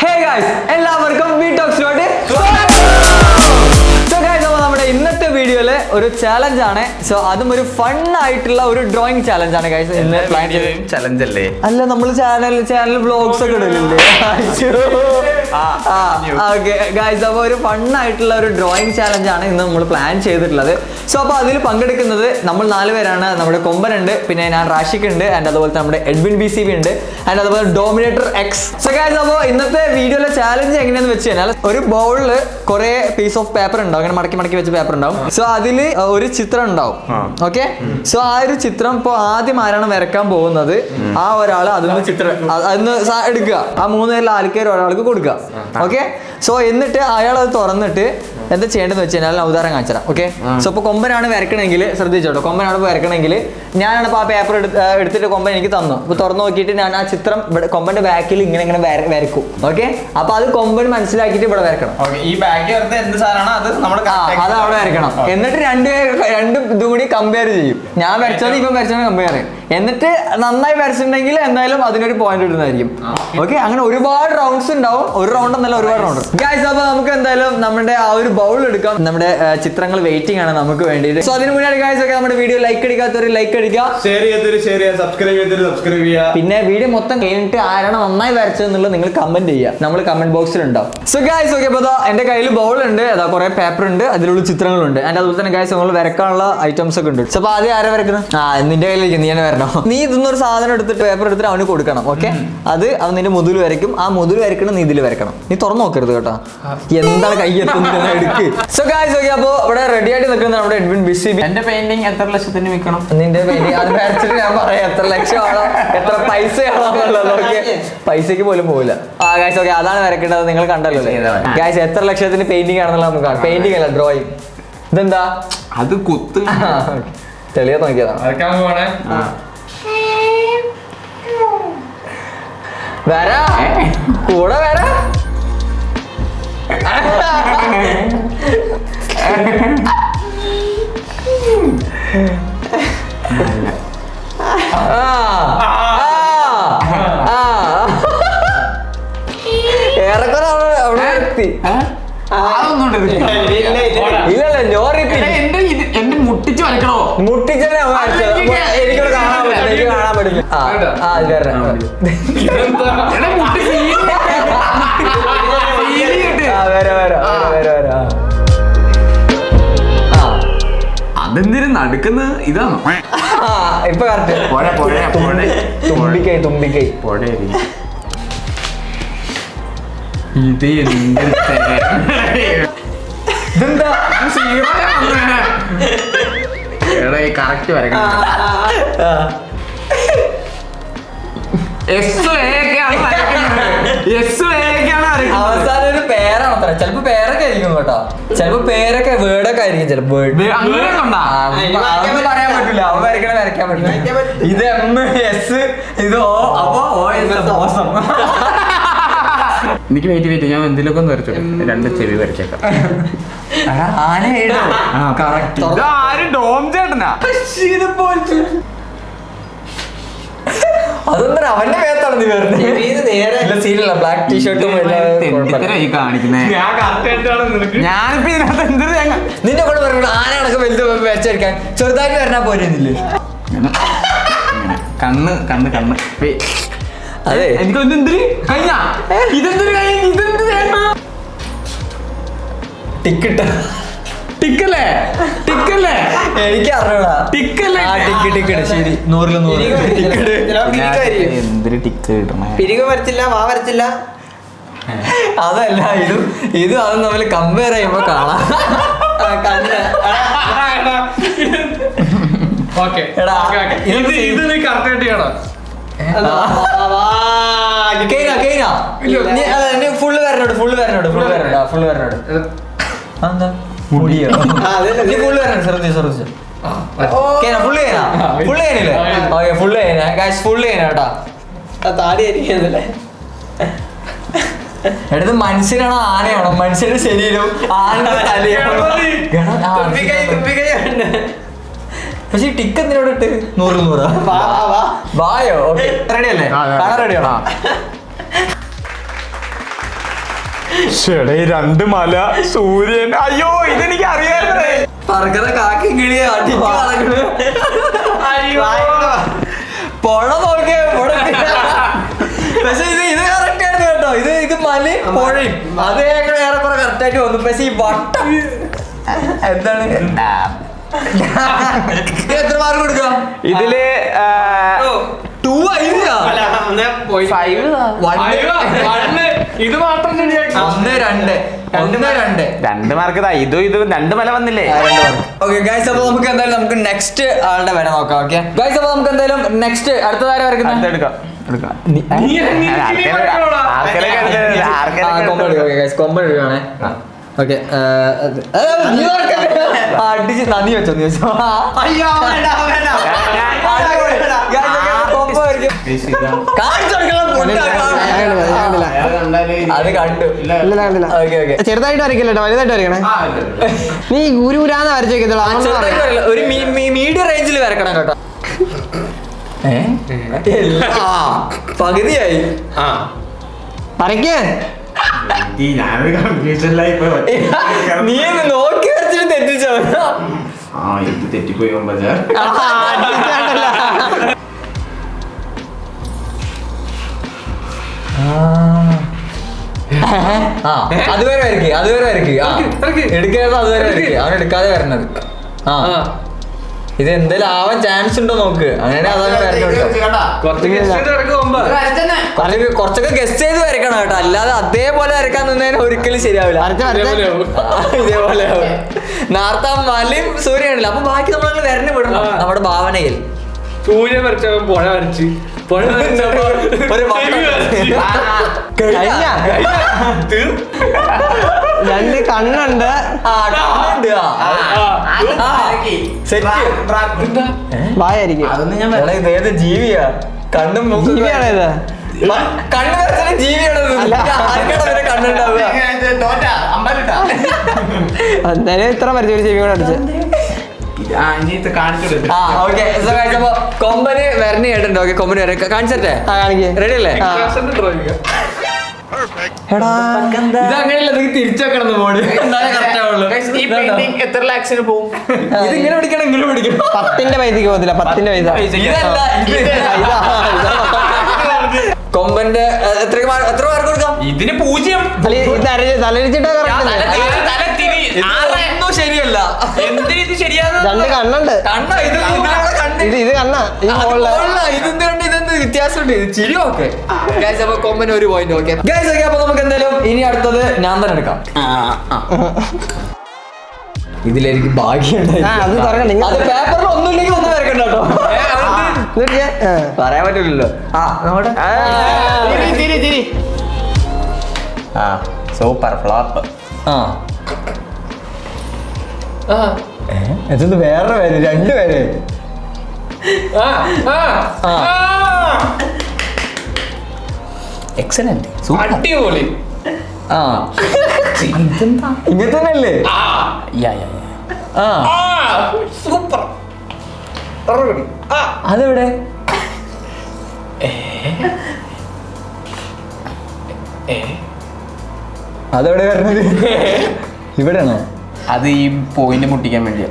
Hey guys, എല്ലാവർക്കും V ടോക്സിലോട്ട് നമ്മുടെ ഇന്നത്തെ വീഡിയോയില് ഒരു ചാലഞ്ച് ആണ്. സോ അതും ഒരു ഫൺ ആയിട്ടുള്ള ഒരു ഡ്രോയിങ് ചാലഞ്ച് ആണ് ഗൈസ്. ഇന്ന് പ്ലാൻ ചലഞ്ച് അല്ലേ? അല്ല, നമ്മൾ ചാനൽ വ്ലോഗ്സ് ഒക്കെ ഇടലില്ലേ? ഗൈസ്, അപ്പോൾ ഒരു ഫൺ ആയിട്ടുള്ള ഒരു ഡ്രോയിങ് ചാലഞ്ച് ആണ് ഇന്ന് നമ്മൾ പ്ലാൻ ചെയ്തിട്ടുള്ളത്. സോ അപ്പോൾ അതിൽ പങ്കെടുക്കുന്നത് നമ്മൾ 4 പേരാണ്. നമ്മുടെ കൊമ്പൻ ഉണ്ട്, പിന്നെ ഞാൻ റാഷിക് ഉണ്ട്, ആൻഡ് അതുപോലെ നമ്മുടെ എഡ്വിൻ BCB ഉണ്ട്, ആൻഡ് അതുപോലെ ഡോമിനേറ്റർ X. സോ ഗൈസ്, അപ്പോൾ ഇന്നത്തെ വീഡിയോയിലെ ചാലഞ്ച് എങ്ങനെയാന്ന് വെച്ച് കഴിഞ്ഞാൽ ഒരു ബൗളിൽ കുറെ പീസ് ഓഫ് പേപ്പർ ഉണ്ടാവും, അങ്ങനെ മടക്കി വെച്ച പേപ്പർ ഉണ്ടാവും. സോ അതിൽ ഒരു ചിത്രം ഉണ്ടാവും. ഓക്കെ, സോ ആ ഒരു ചിത്രം ഇപ്പോൾ ആദ്യം ആരാണ് വരക്കാൻ പോകുന്നത് ആ ഒരാൾ അതിന്ന് ചിത്രം അതിന്ന് എടുക്കുക. ആ 3 പേരിൽ ആൾക്കാർ ഒരാൾക്ക് കൊടുക്കുക. ഓക്കെ, സോ എന്നിട്ട് അയാൾ അത് തുറന്നിട്ട് എന്താ ചെയ്യേണ്ടതെന്ന് വെച്ച് കഴിഞ്ഞാൽ ഉദാഹരണം കാണിച്ചാൽ. ഓക്കെ, സോ ഇപ്പോൾ കൊമ്പനാണ് വരക്കണമെങ്കിൽ ശ്രദ്ധിച്ചോട്ടോ, കൊമ്പനാണ് വരക്കണമെങ്കിൽ ഞാനാണ് ഇപ്പോൾ ആ പേപ്പർ എടുത്തിട്ട് കൊമ്പൻ എനിക്ക് തന്നു. ഇപ്പോൾ തുറന്നു നോക്കിയിട്ട് ഞാൻ ആ ചിത്രം കൊമ്പന്റെ ബാക്കിൽ ഇങ്ങനെ വരക്കും. ഓക്കെ, അപ്പൊ അത് കൊമ്പൻ മനസ്സിലാക്കിയിട്ട് ഇവിടെ വരക്കണം. ഈ ബാഗ് എന്ത് സാധനമാണ് അത് അത് അവിടെ വരക്കണം. എന്നിട്ട് രണ്ടും ഇതും കൂടി കമ്പയർ ചെയ്യും. ഞാൻ വരച്ചത് ഇപ്പം വരച്ചത് കമ്പയർ ചെയ്യും. എന്നിട്ട് നന്നായി വരച്ചിട്ടുണ്ടെങ്കിൽ എന്തായാലും അതിനൊരു പോയിന്റ് ഇടുന്നതായിരിക്കും. ഓക്കെ, അങ്ങനെ ഒരുപാട് റൗണ്ട്സ് ഉണ്ടാവും. ഒരു റൗണ്ട് എന്നല്ല, ഒരുപാട് റൗണ്ട്. ഗൈസ്, അപ്പൊ നമുക്ക് എന്തായാലും നമ്മുടെ ആ ഒരു ബൗൾ എടുക്കാം. നമ്മുടെ ചിത്രങ്ങൾ വെയിറ്റിംഗ് ആണ് നമുക്ക് വേണ്ടിയിട്ട്. സോ അതിന് മുന്നേ ഗൈസ് ഒക്കെ നമ്മുടെ വീഡിയോ ലൈക്ക് അടിക്കാത്തൊരു ലൈക്ക് അടിക്കുക, സബ്സ്ക്രൈബ് ചെയ്യുക. പിന്നെ വീഡിയോ മൊത്തം കഴിഞ്ഞിട്ട് ആരാണ് നന്നായി വരച്ചതെന്നുള്ളത് നിങ്ങൾ കമന്റ് ചെയ്യുക, നമ്മൾ കമന്റ് ബോക്സിൽ ഉണ്ടാവും. സോ ഗൈസ്, ഓക്കെ, അപ്പോൾ എന്റെ കയ്യിൽ ബൗൾ ഉണ്ട്, അതാ കുറെ പേപ്പർ ഉണ്ട്, അതിലുള്ള ചിത്രങ്ങളുണ്ട്, ആൻഡ് അതുപോലെ തന്നെ ഗൈസ് നമ്മൾ വരക്കാനുള്ള ഐറ്റംസ് ഒക്കെ ഉണ്ട്. സോ അപ്പോൾ ആദ്യം ആരെ വരക്കണം? നിന്റെ കയ്യിലേക്ക് നീ തന്നെ വരണം. നീ ഇതൊന്നൊരു സാധനം എടുത്തിട്ട് പേപ്പർ എടുത്തിട്ട് അവന് കൊടുക്കണം. ഓക്കെ, അവൻ നിന്റെ മുതൽ വരയ്ക്കും. ആ മുതൽ വരക്കണം, നീ ഇതിൽ വരക്കണം. നീ തുറന്നു നോക്കരുത് കേട്ടോ, എന്താണ് കൈ എത്തുന്നത് എടുക്ക്. സോ ഗൈസ്, ഓക്കെ, അപ്പോൾ ഇവിടെ റെഡി ആയിട്ട് നിൽക്കുന്ന നമ്മുടെ എഡ്വിൻ BCB. എന്റെ പെയിന്റിങ് എത്ര ലക്ഷത്തിന് വിൽക്കണം? നിന്റെ പെയിന്റിങ് അത് വരച്ചിട്ട് ഞാൻ പറയാം എത്ര ലക്ഷമാണോ എത്ര പൈസയാണോ എന്നുള്ളത്. ഓക്കെ, പൈസക്ക് പോലും പോകില്ല. ഗൈസ്, ഓക്കെ, അതാണ് വരക്കേണ്ടത്. നിങ്ങൾ കണ്ടല്ലോ ഗൈസ്, എത്ര ലക്ഷത്തിന് പെയിന്റിംഗ് ആണെന്നുള്ള നമുക്ക് കാണാം. പെയിന്റിംഗ് അല്ല, ഡ്രോയിങ്. ഇതെന്താ? അത് കുത്ത് തെളിയാ നോക്കിയതാണ്. വരാ കൂടെ വരാ. ഏറെക്കുറെ അവിടെ എത്തി. ഇല്ലല്ല, എന്റെ മുട്ടിച്ച് വരക്കണോ? മുട്ടിച്ചനെ എനിക്കിവിടെ കാണാൻ പറ്റില്ല. അതെന്തിനും നടക്കുന്ന ഇതാണോ? ഇപ്പൊ തുമ്പിക്കൈ ഇത് ഇതെന്താ കറക്റ്റ് വരക്കണം. അവസാനം ഒരു പേരാണ് അത്ര. ചിലപ്പോ പേരൊക്കെ ആയിരിക്കും കേട്ടോ, ചിലപ്പോ പേരൊക്കെ വേർഡൊക്കെ ആയിരിക്കും. ചിലപ്പോ പറയാൻ പറ്റില്ല, അവ വരയ്ക്കാൻ പറ്റില്ല. ഇത് MS, ഇത് O, അപ്പൊ OS മോശം. എനിക്ക് വെയിറ്റ് ഞാൻ എന്തിലൊക്കെ ഒന്ന് വരച്ചു. 2 ചെവി വരച്ചേക്കാം. അതൊന്നും അവന്റെ മേത്താണ് നീ വരുന്നത്. സീരിയല്ല, ബ്ലാക്ക് ടീഷർട്ടും കാണിക്കുന്നേ. ഞാനിപ്പോ ഇതിനകത്ത് നിന്റെ കൂടെ പറയുന്നത് ആനകളൊക്കെ വലുത് വരച്ചെടുക്കാൻ ചെറുതായിട്ട് വരണ പോരുന്നില്ലേ? കണ്ണ് അതെ, എനിക്ക് ടിക്കല്ലേ എനിക്ക് അറിഞ്ഞൂടാ. ശരി, 100 എന്തൊരു ടിക്ക് കിട്ടണേ. പിരികു വരച്ചില്ല, വാ വരച്ചില്ല. അതല്ല, ഇതും അതും തമ്മിൽ കമ്പയർ ചെയ്യുമ്പോ കാണാം. ഫുള്ള് വരണോട് എന്താ മുടിയോ? നീ ഫുള്ള് വരണം. ശ്രദ്ധിച്ചു ഫുള്ള് കേട്ടോ. താടി ആയിരിക്കുന്നല്ലേ? എടുത്ത് മനുഷ്യനാണോ ആനയാണോ? മനുഷ്യന്റെ ശരീരവും ആനയുടെ തലയാണോ? പക്ഷെ ടിക്ക് എന്തിനോട് ഇട്ട് 100 വായോ? ഓക്കെ, റെഡി അല്ലേ? കാണാൻ റെഡിയാണോ? രണ്ട് മല സൂര്യൻ അയ്യോ ഇതെനിക്ക് അറിയാറുണ്ട്. പറക്കുന്ന കാക്കി കിളിയെ അടിച്ച് കളഞ്ഞു. പുഴ നോക്കിയ പുഴ. പക്ഷെ ഇത് കറക്റ്റ് ആയിരുന്നു കേട്ടോ. ഇത് മലയും പുഴയും അത് ഏറെക്കുറെ കറക്റ്റ് ആയിട്ട് വന്നു. പക്ഷെ ഈ വട്ടം എന്താണ്? എത്ര മാർക്ക് കൊടുക്കാം ഇതില് 2 ആയില്ല. ഇത് മാത്രം ശരിയാക്കി. 1-2 2 മാർക്ക് ഇത് 2 മല വന്നില്ലേ? ഓക്കെ ഗൈസ്, അപ്പൊ നമുക്ക് എന്തായാലും നമുക്ക് നെക്സ്റ്റ് ആളുടെ വര നോക്കാം. ഓക്കെ ഗൈസ്, അപ്പൊ നമുക്ക് എന്തായാലും നെക്സ്റ്റ് അടുത്തതാരം വരക്കുന്നത് എടുക്കാം കൊമ്പൻ എടുക്കുകയാണേ. ഓക്കെ അടിച്ച് നന്ദി വെച്ചോ നീ വെച്ചോ. അത് കണ്ടു. ചെറുതായിട്ട് വരയ്ക്കല്ലോ, വലുതായിട്ട് വരയ്ക്കണേ. നീ ഗുരുരാന്ന് വരച്ചേക്കത്തുള്ളൂ. ഒരു മീഡിയം റേഞ്ചിൽ വരക്കണം കേട്ടോ. പകുതിയായി. വരയ്ക്കേ നീ നോക്കി വരച്ചിട്ട് തെറ്റിച്ചോ. തെറ്റിപ്പോയി അതുവരെ വരയ്ക്ക് എടുക്കാതെ അതുവരെ വരയ്ക്ക്. അവൻ എടുക്കാതെ വരണത്. ഇത് എന്തായാലും ആവാൻ ചാൻസ് ഉണ്ടോ നോക്ക്. അങ്ങനെ അതങ്ങനെ കുറച്ചൊക്കെ ഗസ്റ്റ് ചെയ്ത് വരയ്ക്കണം കേട്ടോ. അല്ലാതെ അതേപോലെ വരയ്ക്കാൻ നിന്നതിന് ഒരിക്കലും ശരിയാവില്ല. ഇതേപോലെ ആവും. നേരത്തെ മലയും സൂര്യനാണല്ലോ. അപ്പൊ ബാക്കി നമ്മളങ്ങനെ വരഞ്ഞു വിടണം നമ്മുടെ ഭാവനയിൽ. സൂര്യൻ വരച്ചവൻ പുഴ വരച്ച് ഒരു രണ്ട് കണ്ണുണ്ട്. വായായിരിക്കും. ഏത് ജീവിയാ? കണ്ണും ജീവിയാണോ ഇത്? കണ്ണ് വരച്ച ജീവിയാണത്. കണ്ണുണ്ടാവുക. എന്തായാലും ഇത്ര വരച്ച ഒരു ചെവി കൂടെ അടിച്ച്. കൊമ്പന് വരണി കേട്ടോ. കൊമ്പന് വര കാണിച്ചേ. റെഡി അല്ലേ? ഇതങ്ങനെയല്ല, തിരിച്ചു വെക്കണം മോഡ്. എത്ര ലാക്സിന് പോകും? ഇതിങ്ങനെ പിടിക്കണം, ഇങ്ങനെ പിടിക്കണം. 10ന്റെ പൈസക്ക് പോകത്തില്ല. 10ന്റെ പൈസ ഇതല്ല കൊമ്പന്റെ എത്ര മാർക്ക് കൊടുക്കാം? ഇതിന് 0. തലരിച്ചിട്ടാ ഒന്നും ശരിയല്ല. എന്തിന് ഇത് ശരിയാണ്? രണ്ട് കണ്ണുണ്ട്. കണ്ണ ഇത് കണ്ണാ. ഈ ഇതെന്ത് വ്യത്യാസമുണ്ട്? ചിരി ഓക്കെ. അപ്പൊ കൊമ്പന് ഒരു പോയിന്റ്. ഓക്കെ അപ്പൊ നമുക്ക് എന്തായാലും ഇനി അടുത്തത് ഞാൻ തന്നെ എടുക്കാം. ഇതിലെനിക്ക് ഭാഗ്യമുണ്ടായി. അത് തുറക്കണ്ട. അത് പേപ്പറിൽ ഒന്നുമില്ലെങ്കിൽ ഒന്നും വരക്കണ്ട കേട്ടോ. പറയാൻ പറ്റില്ലല്ലോ. Super flop. എന്നത് വേറെ പേര്, 2 പേര്. എക്സലന്റ്. അടിപൊളി. ഇങ്ങനെ തന്നെയല്ലേ? സൂപ്പർ. അതെവിടെ? അതെവിടെ വരുന്നത്? ഇവിടെയാണോ? അത് ഈ പോയിന്റ് മുട്ടിക്കാൻ വേണ്ടിയാ.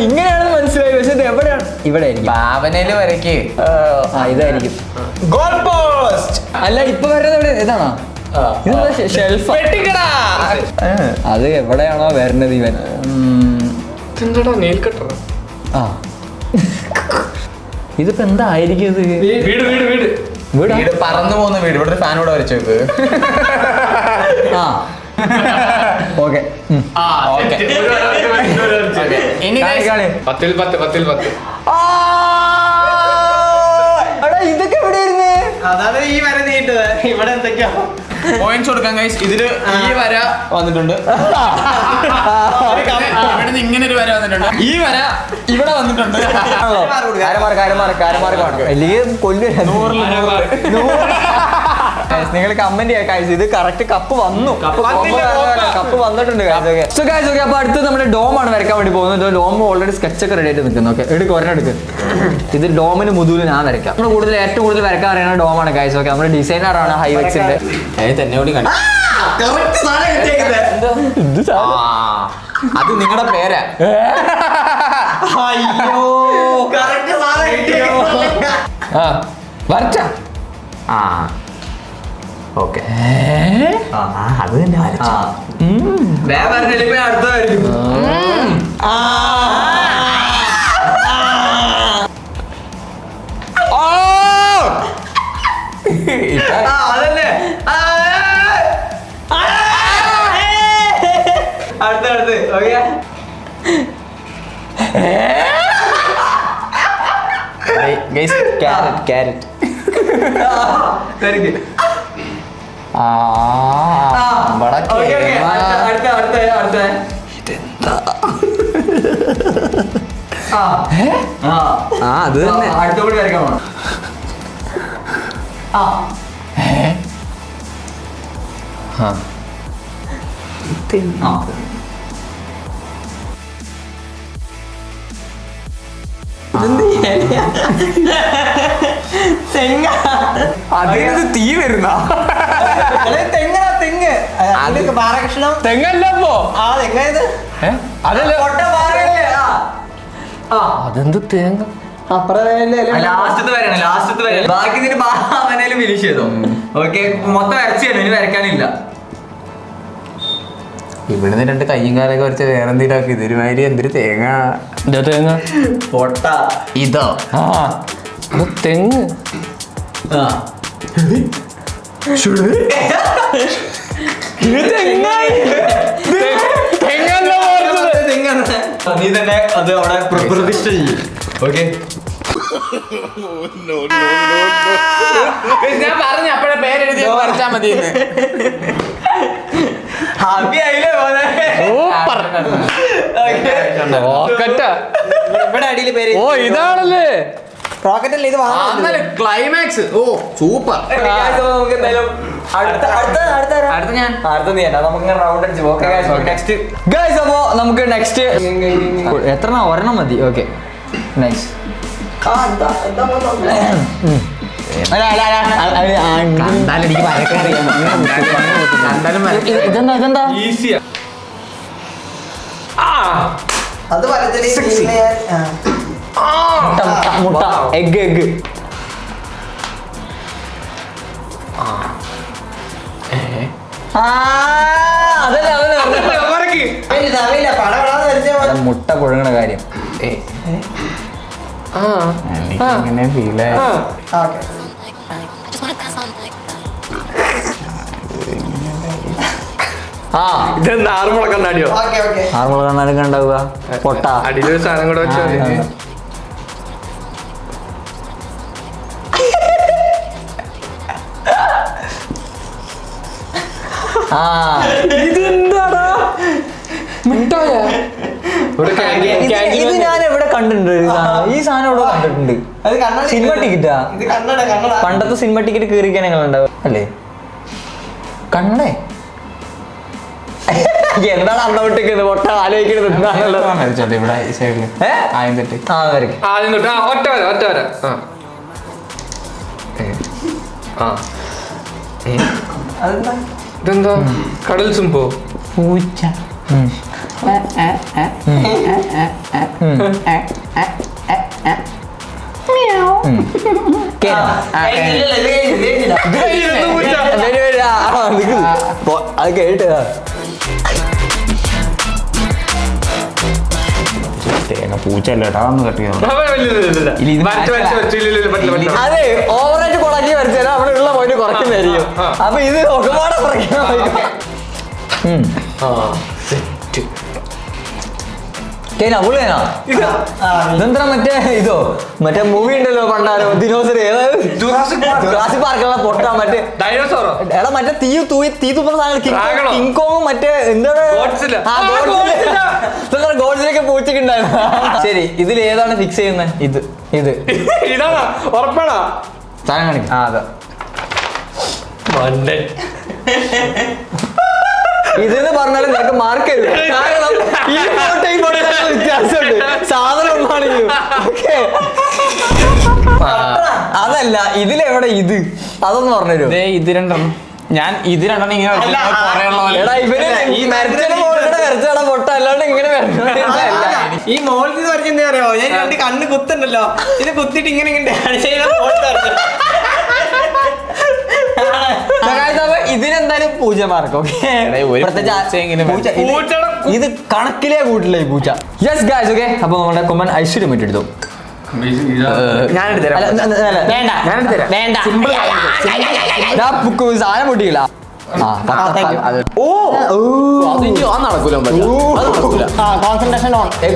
ഇങ്ങനെയാണ് മനസ്സിലായി. പക്ഷെ ഇത് എവിടെയാണ്? ഇവിടെ ആയിരിക്കും. ഭാവനയില് വരയ്ക്ക്. ഇതായിരിക്കും. Goal post. അല്ല ഇപ്പൊ വരുന്നത് എവിടെ? ഇതാണോ? ഷെൽഫ്. അത് എവിടെയാണോ വരുന്നത് ഇവൻ? Nail cutter. ഇതിപ്പോ എന്തായിരിക്കും? ഇത് വീട് പറന്നു പോകുന്ന വീട്. ഇവിടെ ഫാൻ കൂടെ വരച്ചു വെക്ക്. ഓക്കെ ഇനി 10 ഇതൊക്കെ എവിടെയായിരുന്നു? അതാണ് ഈ വര നീട്ടത്. ഇവിടെ എന്തൊക്കെയാ പോയിന്റ്സ് കൊടുക്കാം ഗൈസ്. ഇതില് ഈ വര വന്നിട്ടുണ്ട്. ഇവിടെ നിന്ന് ഇങ്ങനെ ഒരു വര വന്നിട്ടുണ്ട്. ഈ വര ഇവിടെ വന്നിട്ടുണ്ട്. അല്ലെങ്കിൽ കൊല്ലു. നിങ്ങൾ കമന്റ് ചെയ്യാം guys. ഇത് കറക്റ്റ് കപ്പ് വന്നു. വന്നില്ല, കപ്പ് വന്നിട്ടുണ്ട് സോ ഗൈസ്. ഓക്കെ, അപ്പൊ അടുത്ത് നമ്മുടെ ഡോം ആണ് വരയ്ക്കാൻ വേണ്ടി പോകുന്നത്. ഡോം ഓൾറെഡി സ്കെച്ച് ഒക്കെ റെഡി ആയിട്ട് നിൽക്കുന്നു. ഓക്കെ, എടുക്കും ഒരെണ്ണം എടുക്കും. ഇത് ഡോമിന് മുതല് ഞാൻ വരയ്ക്കാം. നമ്മൾ ഏറ്റവും കൂടുതൽ വരയ്ക്കാൻ അറിയുന്ന ഡോമാണ് ഗൈസ്. ഓക്കെ, നമ്മുടെ ഡിസൈനർ ആണ് ഹൈവെക്സിന്റെ. തന്നെ കൂടി കണ്ടു. അത് നിങ്ങളുടെ പേരാ. വരച്ച ഓക്കെ, അത് തന്നെ വരച്ചു. അടുത്തായിരിക്കും. അതല്ലേ അടുത്ത് ഓക്കെ. ക്യാരറ്റ് അത് തന്നെ. അടുത്തോട്ട് വരയ്ക്കാൻ പോണം. അതിനത് തീ വരുന്ന പാറകഷ്ണം തെങ്ങല്ലപ്പോ ആ തെങ്ങായത് അതല്ലേ അതെന്ത് തേങ്ങ. ലാസ്റ്റത്തെ വരെയാണ്, ലാസ്റ്റത്തെ വരെ. ബാക്കി ഇതിന് അവനേലും ഫിനിഷ് ചെയ്തോ. ഓക്കെ, മൊത്തം വരച്ചാണ്, ഇനി വരയ്ക്കാനില്ല. ഇവിടുന്ന് രണ്ട് കയ്യും കാലൊക്കെ വരച്ച് വേറെ എന്തെങ്കിലും ആക്കി. ഇതൊരുമാതിരി എന്തൊരു തേങ്ങ. എന്താ തേങ്ങ? പൊട്ട ഇതോ? ഇത് തെങ്ങ്. നീ തന്നെ അത് അവിടെ പ്രതിഷ്ഠ ചെയ്യും. ഓക്കെ, ഞാൻ പറഞ്ഞു അപ്പോഴേ പേരെഴുതി വരച്ചാ മതി. ഹാപ്പി ആയില്ലേ പോലെ. സൂപ്പർ. റോക്കറ്റാ. ഇവിടെ അടിയിൽ പേര് ഓ ഇതാണല്ലേ റോക്കറ്റ് അല്ലേ ഇത് ക്ലൈമാക്സ്. ഓ സൂപ്പർ. നമുക്ക് എന്തായാലും അടുത്ത ഞാൻ അടുത്ത നീ അല്ല, നമുക്ക് റൗണ്ട് അടിച്ച് പോകാം. നെക്സ്റ്റ് ഗൈസ്, അപ്പോ നമുക്ക് നെക്സ്റ്റ് എത്ര ഒരെണ്ണം മതി. Okay, nice. ഇതെന്താ ഈസിയാ. അത് മുട്ട എഗ് മുട്ട പുഴുങ്ങണ കാര്യം. ഇങ്ങനെ ഫീലായി. ഇതെന്താ ആറുമുള കണ്ണാടിയോ? ആറുമുള കണ്ണാലും ഉണ്ടാവുക. പൊട്ട അടിയിലൊരു സാധനം കൂടെ വെച്ചാൽ ഇതെന്താടാ മിഠായ? ഇത് ഞാൻ എവിടെ കണ്ടിട്ടുണ്ട്. ഈ സാധനം എവിടെ കണ്ടിട്ടുണ്ട്. സിനിമ ടിക്കറ്റാ? പണ്ടത്തെ സിനിമ ടിക്കറ്റ് കീറിക്കാൻ ഞങ്ങൾ ഉണ്ടാവും അല്ലേ? കണ്ണേ എന്താണ് അന്ന വിട്ടിരിക്കുന്നത്? പൊട്ട ആലോചിക്കുന്നത് എന്താണുള്ളത്. ഇവിടെ സൈഡില് ആദ്യം തെറ്റ്. ആദ്യം തൊട്ട് ഒറ്റ വര ഒറ്റ വര. ഇതെന്താ കടൽ സുമ്പോ? പൂച്ച. അത് കേട്ട് തേങ്ങ പൂച്ച അല്ലേട്ടാ ഒന്ന് കട്ട് ചെയ്യണം. അതെ, ഓവറായിട്ട് കൊളാക്കി വരച്ചാൽ അവിടെ ഉള്ള പോയിന്റ് കുറയ്ക്കുന്നതായിരിക്കും. അപ്പൊ ഇത് ഒരുപാട് ഇതെന്താ മറ്റേ ഇതോ മറ്റേ മൂവി ഉണ്ടല്ലോ പണ്ടാരോ ദിനോസർ ജുറാസിക് പാർക്കുള്ള പൊട്ട മറ്റേ ഡൈനോസോറോ? എടാ മറ്റേ തീ തുപ്പുന്ന സാധനം കിങ്കോങ് മറ്റേ എന്താണ് ഗോഡ്സിലൊക്കെ പൂച്ചക്ക് ഉണ്ടായിരുന്നു. ശരി, ഇതിൽ ഏതാണ് ഫിക്സ് ചെയ്യുന്നത്? ഇത് ഇതാണോ? ഉറപ്പാണോ? സാധനം കാണിക്കും. അതാ ഇതെന്ന് പറഞ്ഞാലും നിനക്ക് മാർക്ക് തരില്ല. കാരണം ഈ ഫോട്ടോ ഈ ഫോട്ടോ വ്യത്യാസമുണ്ട്. സാധനം ഒന്നാണെങ്കിലും ഓക്കെ. അതല്ല ഇതിലെവിടെ ഇത് അതൊന്ന് പറഞ്ഞുതരുമോ? ഇത് രണ്ടെണ്ണം ഞാൻ ഇത് രണ്ടെണ്ണം ഇങ്ങനെ എടാ ഇവന് ഈ മരച്ചയുടെ മുകളിലൂടെ വരച്ചാടാ പൊട്ട അല്ലാണ്ട് ഇങ്ങനെ ഈ മോളിൽ നിന്ന് വരയ്ക്കുന്ന അറിയോ? ഞാൻ രണ്ട് കണ്ണ് കുത്തുണ്ടല്ലോ, ഇത് കുത്തിട്ട് ഇങ്ങനെ ഇതിനെന്തായാലും 0 മാർക്ക്. ഓക്കെ, ഇത് കണക്കിലേ കൂട്ടില്ല ഈ പൂച്ച. Yes guys, okay. അപ്പൊ നമ്മുടെ കൊമ്പൻ ഐശ്വര്യം എടുത്തു. സാധനം പൊട്ടിയില്ല.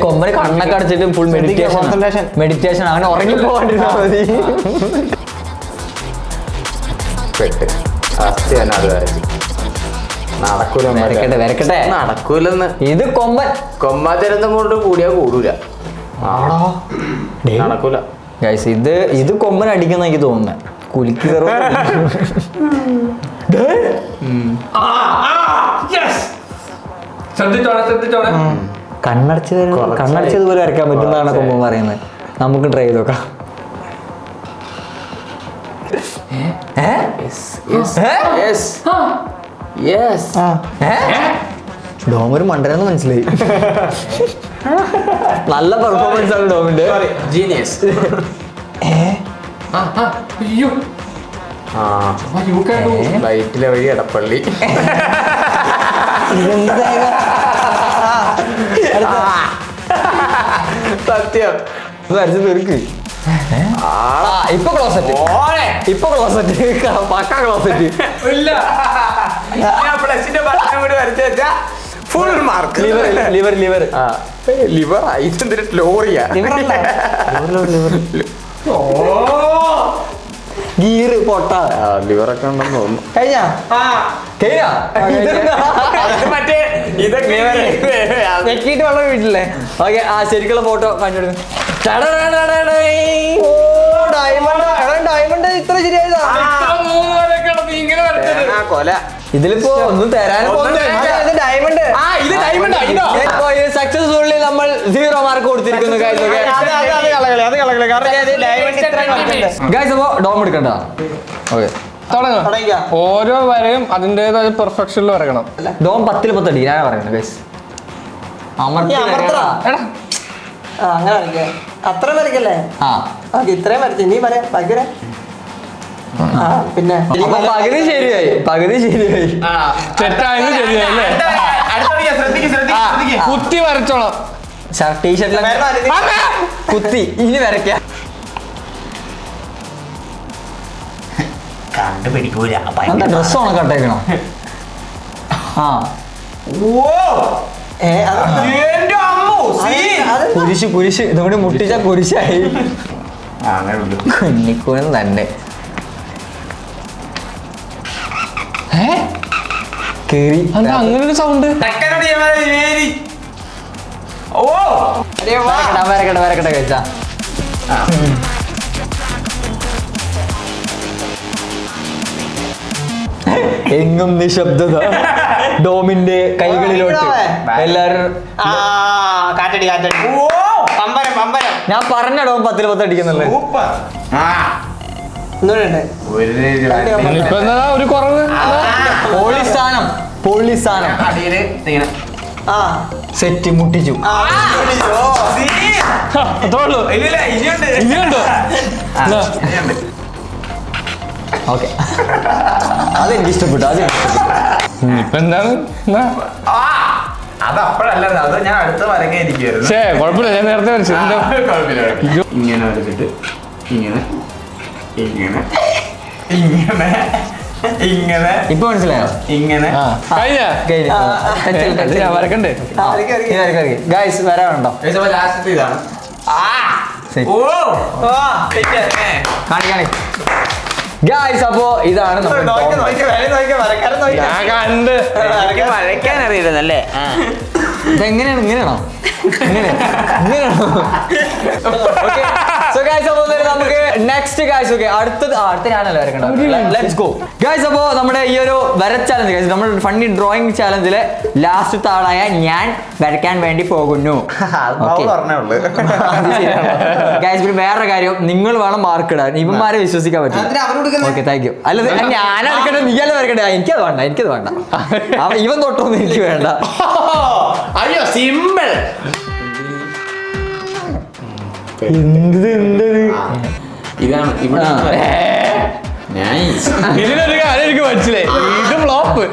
കൊമ്പന് കണ്ണൊക്കെ അടച്ചിട്ട് ഫുൾ മെഡിറ്റേഷൻ അങ്ങനെ ഉറങ്ങി പോകാണ്ടിരുന്നാ മതി. വരക്കട്ടെ നടക്കൂലെന്ന്. ഇത് കൊമ്പാചരന്തം കൊണ്ട് കൂടിയാ കൂടൂല. നടക്കൂല ഗൈസ്. ഇത് കൊമ്പൻ അടിക്കുന്ന എനിക്ക് തോന്നുന്നത്. കുലുക്കി കണ്ണടച്ചതുപോലെ വരയ്ക്കാൻ പറ്റുന്നതാണ് കൊമ്പൻ പറയുന്നത്. നമുക്ക് ട്രൈ ചെയ്ത് നോക്കാം. ഡോമൊരു മണ്ടനെന്ന് മനസ്സിലായി. നല്ല പെർഫോമൻസ് ആണ് ഡോമിന്റെ. ജീനിയസ്. ലൈറ്റിലെ വഴി എടപ്പള്ളി. സത്യം വരച്ച് തീർക്ക്. ഇപ്പൊ ക്ലോസറ്റ് പക്ക ക്ലോസറ്റ്. പ്ലസിന്റെ ഭക്ഷണം കൂടി വരച്ച് വെച്ചാ ഫുൾ മാർക്ക്. ലിവർ ലിവർ ഇതെന്തൊരു ലോറിയാ. ഗീറ് പൊട്ട ലിവറൊക്കെ ഉണ്ടെന്ന് തോന്നുന്നു. കഴിഞ്ഞാ മറ്റേ ഇതൊക്കെ നെക്കിട്ട് വെള്ളം വീട്ടില്ലേ. ഓക്കെ, ആ ശരിക്കുള്ള ഫോട്ടോ കണ്ടെടുക്കും. ഡയമണ്ട് ഇത്ര ശരിയായതാ. കൊല. ഇതിലിപ്പോ ഒന്നും തരാനും ഡയമണ്ട്. സക്സസ്ഫുള്ളി നമ്മൾ 0 മാർക്ക് കൊടുത്തിരിക്കുന്നു. അപ്പൊ ഡോം എടുക്കണ്ട. ഓക്കെ, ഓരോ വരയും അതിൻ്റെതായ പെർഫെക്ഷനിൽ വരക്കണം. ഡോം 10-ൽ 10 അടി. ഞാൻ പറയുന്നത് ഗൈസ്. അങ്ങനെ അത്ര വരയ്ക്കല്ലേ? ഇത്രയും വരച്ചു. നീ പറയാ ബാക്കി വരാ. പിന്നെ പകുതി ശരിയായി. തെറ്റായത് ശരിയല്ലേ? കുത്തി വരച്ചോളാം. ടീഷർട്ടിൽ കുത്തി ഇനി വരയ്ക്കാം. കണ്ടുപിടിക്കൂല. ഡ്രസ് ഉണക്കട്ടേക്കണോ? കുരിശ് ഇതുകൂടി മുട്ടിച്ച കുരിശായി. കുഞ്ഞിക്കൂനും തന്നെ കേറി. അങ്ങനെ ഒരു സൗണ്ട്. വരക്കട്ടെ കഴിച്ചാ. എങ്ങും നിശബ്ദത. ഡോമിന്റെ കൈകളിലോട്ട് എല്ലാരും ഞാൻ പറഞ്ഞ ഡോം 10-ൽ 10 അടിക്കുന്നുള്ളു. ഇപ്പൊ എന്താ ഒരു കുറവ്? പോളിസ്ഥാനം സെറ്റ് മുട്ടിച്ചു. ഇനിയുണ്ടോ? ഓക്കെ, അതെനിക്ക് ഇഷ്ടപ്പെട്ടു. ഇപ്പൊ എന്താണ്? അത് അപ്പോഴല്ല, അത് ഞാൻ അടുത്ത വരങ്ങായിരിക്കും. കുഴപ്പമില്ല, ഞാൻ നേരത്തെ വരച്ചു. ഇങ്ങനെ വരച്ചിട്ട് ഇങ്ങനെ ഇപ്പൊ മനസ്സിലായോ? ഇങ്ങനെ ഞാൻ വരക്കണ്ടേ? ഗൈസ് വരാനുണ്ടോ? ലാസ്റ്റ് ഇതാണ്. ഗൈസ്, അപ്പോ ഇതാണ് ഞാൻ കണ്ട് വരയ്ക്കാൻ അറിയില്ലെന്നല്ലേ? ഇതെങ്ങനെയാണ് ഇങ്ങനെയാണോ ഇങ്ങനെയാണോ ഓക്കെ സോ ഗൈസ് അപ്പോൾ നമുക്ക് നെക്സ്റ്റ് ഗൈസ് ഓക്കെ അടുത്ത ഞാനല്ലേ വരക്കണ്ടത് ലെറ്റ്സ് ഗോ ഗൈസ് അപ്പോൾ നമ്മുടെ ഈ ഒരു വര ചാലഞ്ച് ഗൈസ് നമ്മുടെ ഫണ്ണി ഡ്രോയിങ് ചാലഞ്ചിലെ ലാസ്റ്റ് ആളായ ഞാൻ വരയ്ക്കാൻ വേണ്ടി പോകുന്നു ഗൈസ് പിന്നെ വേറെ കാര്യം നിങ്ങൾ വേണം മാർക്ക് ഇടാൻ ഇവന്മാരെ വിശ്വസിക്കാൻ പറ്റും ഓക്കെ താങ്ക് യു അല്ല ഞാനെടുക്കട്ടെ നീയല്ലേ വരക്കട്ടെ എനിക്കത് വേണ്ട ഇവൻ തൊട്ടൊന്നും എനിക്ക് വേണ്ട അയ്യോ സിമ്പിൾ ഇതാണ് ഇവിടെ ഇതിനൊരു കാര്യം എനിക്ക് മനസ്സിലായി ഇത് ഫ്ലോപ്പ്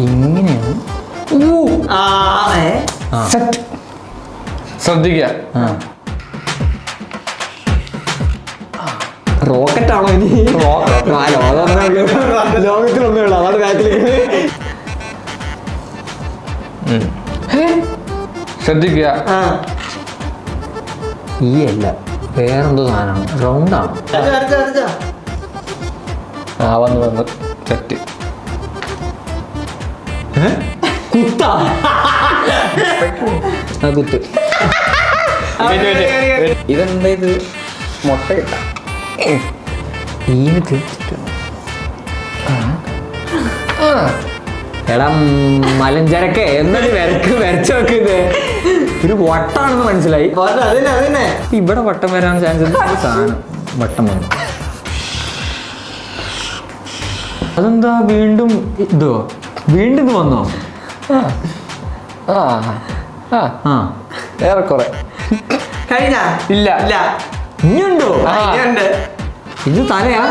ഇങ്ങനെയാണ് സെറ്റ് ശ്രദ്ധിക്കുക റോക്കറ്റ് ആണോ ഇനി ലോകത്തിലൊന്നേ ഉള്ളു അതാണ് ബാക്കിലേക്ക് ശ്രദ്ധിക്കുക ഈ അല്ല വേറെന്തോ സാധനമാണ് റൗണ്ടാണ് വന്ന് സെറ്റ് കുത്താ കുത്ത് ഇതെന്താ ഇത് മുട്ടയിട്ട ഈന് തിരിച്ചിട്ട് എടാ മലഞ്ചരക്കെ എന്നിട്ട് വരച്ചു വെക്കുന്നത് ഒരു വട്ടാണെന്ന് മനസ്സിലായി ഇവിടെ വട്ടം വരാൻ ചാൻസ് സാധനം വട്ടം വന്നു അതെന്താ വീണ്ടും വീണ്ടും ഇത് വന്നോ ആ ഏറെക്കുറെ കഴിഞ്ഞ ഇല്ല ഇനിയുണ്ടോ ഇത് തലയാ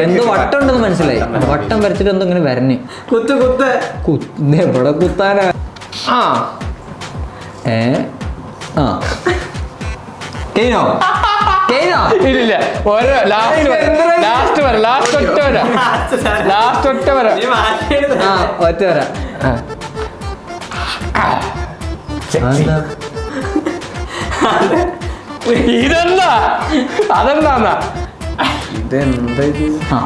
എന്തോ വട്ടം ഉണ്ടെന്ന് മനസ്സിലായി വട്ടം വരച്ചിട്ട് എന്തോ ഇങ്ങനെ വരഞ്ഞ് എവിടെ കുത്താനാ ഇല്ല ഓരോ ലാസ്റ്റ് ഒറ്റ വര ഒറ്റ വര ഇതെന്താ അതെന്താ ഇതെന്താ ഇത് ആ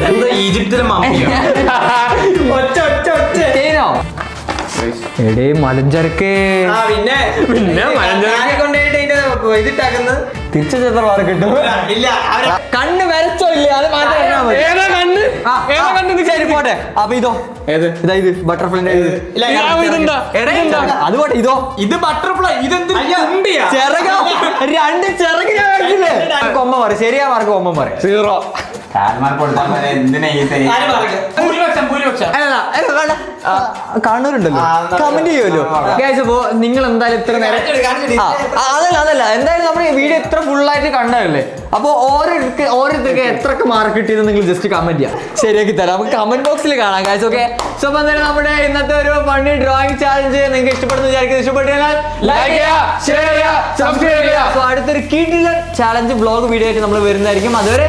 എന്താ ഈജിപ്തിലെ മമ്മിയോ ചെയ്തോ എടേ മലഞ്ചരക്ക് പിന്നെ ഇതിട്ടാക്കുന്നത് തിരിച്ച ചിത്രം മാറി കിട്ടും കണ്ണ് വരച്ചോ ഇല്ല അത് മാത്രം ഏതാ കണ്ണ് ശരി പോട്ടെ അപ്പൊ ഇതോ ഇതാ ഇത് ബട്ടർഫ്ലൈ അത് പോട്ടെ ഇതോ ഇത് ബട്ടർഫ്ലൈ ഇതെന്ത് ചിറക രണ്ട് ചിറക് ഞാൻ വരച്ചില്ലേ കൊമ്പ പറ ശരിയാ മാർക്ക് കൊമ്പം പറ 0 എന്തിനാ കാണുന്നുണ്ടല്ലോ കമന്റ് ചെയ്യുമല്ലോ അപ്പോ നിങ്ങൾ എന്തായാലും ഇത്ര നേരം അതല്ല എന്തായാലും നമ്മുടെ വീഡിയോ ഇത്ര ഫുള്ളായിട്ട് കണ്ടതല്ലേ അപ്പൊ ഓരോരുത്തർക്ക് എത്രക്ക് മാർക്ക് കിട്ടിയെന്ന് നിങ്ങൾ ജസ്റ്റ് കമന്റ് ചെയ്യാം ശരിയാക്കി തരാം നമുക്ക് കമന്റ് ബോക്സിൽ കാണാം ഗൈസ് ഓക്കെ സോ അപ്പൊ എന്തായാലും നമ്മുടെ ഇന്നത്തെ ഒരു ഫണ്ണി ഡ്രോയിങ് ചാലഞ്ച് നിങ്ങൾക്ക് ഇഷ്ടപ്പെടുന്ന വിചാരിക്കുന്നത് ഇഷ്ടപ്പെട്ടാൽ ലൈക്ക് ചെയ്യുക ഷെയർ ചെയ്യുക സബ്സ്ക്രൈബ് ചെയ്യുക സോ അടുത്തൊരു കിടിലൻ ചാലഞ്ച് വ്ലോഗ് വീഡിയോ ആയിട്ട് നമ്മൾ വരുന്നതായിരിക്കും അതുവരെ